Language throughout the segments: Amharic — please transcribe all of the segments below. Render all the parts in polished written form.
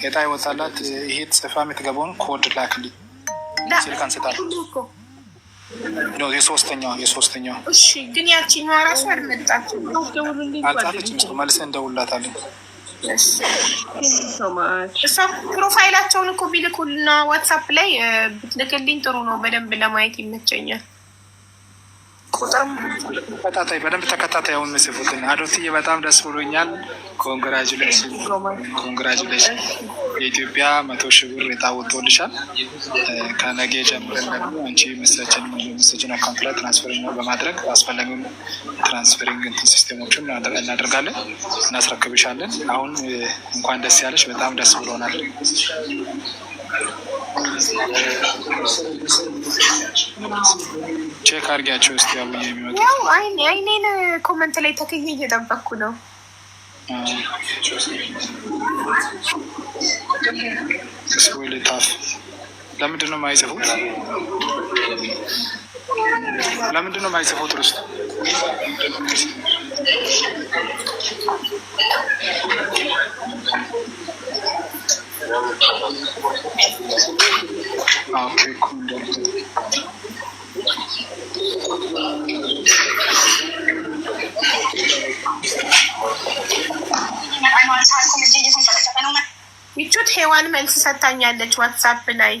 እጣ ይወጣላት። ይሄ ጽፋ የምትገባውን ኮድ ላክልኝ። ስልክ አንስታለሁ። የሶስተኛው እሺ። ግን ያቺኛዋ ራሱ አልመጣችም። አልጻፈችም። መልሰን እንደውላታለን። እሷ ፕሮፋይላቸውን እኮ ቢልኩልና ዋትሳፕ ላይ ብትልክልኝ ጥሩ ነው። በደንብ ለማየት ይመቸኛል። ተከታታይ በደንብ ተከታታይ አሁን ምስፉትን አዶትዬ በጣም ደስ ብሎኛል። ኮንግራጁሌሽን የኢትዮጵያ 100,000 ብር እጣ ወጥቶልሻል። ከነገ ጀምረን ደግሞ አንቺ መሰችን አካውንት ላይ ትራንስፈሪንግ በማድረግ አስፈላጊውን ትራንስፈሪንግ ሲስቴሞችን እናደርጋለን፣ እናስረክብሻለን። አሁን እንኳን ደስ ያለሽ፣ በጣም ደስ ብሎናል። ቼክ አድርጊያቸው እስቲ አቡዬ የሚመጡ ያው አይኔን ኮመንት ላይ ተክዬ እየጠበኩ ነው። ስዊልታፍ ለምንድን ነው የማይጽፉት? ርስቱ ይቹት ሄዋን መልስ ሰታኛለች ዋትሳፕ ላይ።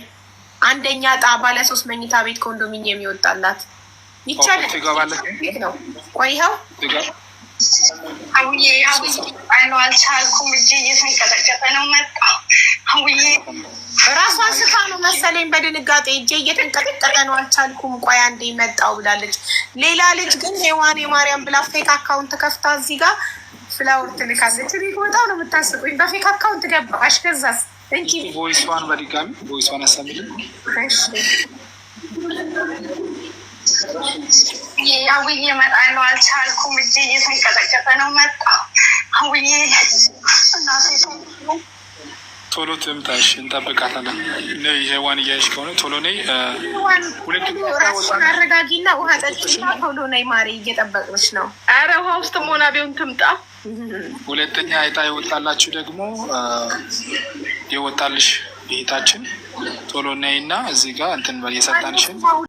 አንደኛ ዕጣ ባለ 3 መኝታ ቤት ኮንዶሚኒየም ይወጣላት ይቻላል ነው። ቆይኸው አውዬ አልቻልኩም። እጄ እየተንቀጠቀጠ ነው። መጣ አውዬ ራሷን ስታ ነው መሰለኝ በድንጋጤ እጄ እየተንቀጠቀጠ ነው አልቻልኩም፣ ቆይ አንዴ መጣው ብላለች። ሌላ ልጅ ግን ሄዋን የማርያም ብላ ፌክ አካውንት ከፍታ እዚህ ጋር ፍላወር ትልካለች። እኔ በጣም ነው የምታስቁኝ። በፌክ አካውንት ገባሽ ከዛስ እንጂ ቮይስዋን በድጋሚ ቮይስዋን ያሰምልን። አውዬ እመጣለሁ አልቻልኩም። እጄ እየተንቀጠቀጠ ነው። መጣ አውዬ እናቴ ቶሎ ትምጣሽ፣ እንጠብቃታለን። ሄዋን እያይሽ ከሆነ ቶሎ ነይ። ራሱን አረጋጊና ውሃ ጠጪና ቶሎ ነይ ማሬ፣ እየጠበቅሽ ነው። ኧረ ውሃ ውስጥ መሆና ቢሆን ትምጣ። ሁለተኛ ዕጣ የወጣላችሁ ደግሞ የወጣልሽ እህታችን ቶሎ ነይና እዚህ ጋር እንትን በል የሰጣንሽን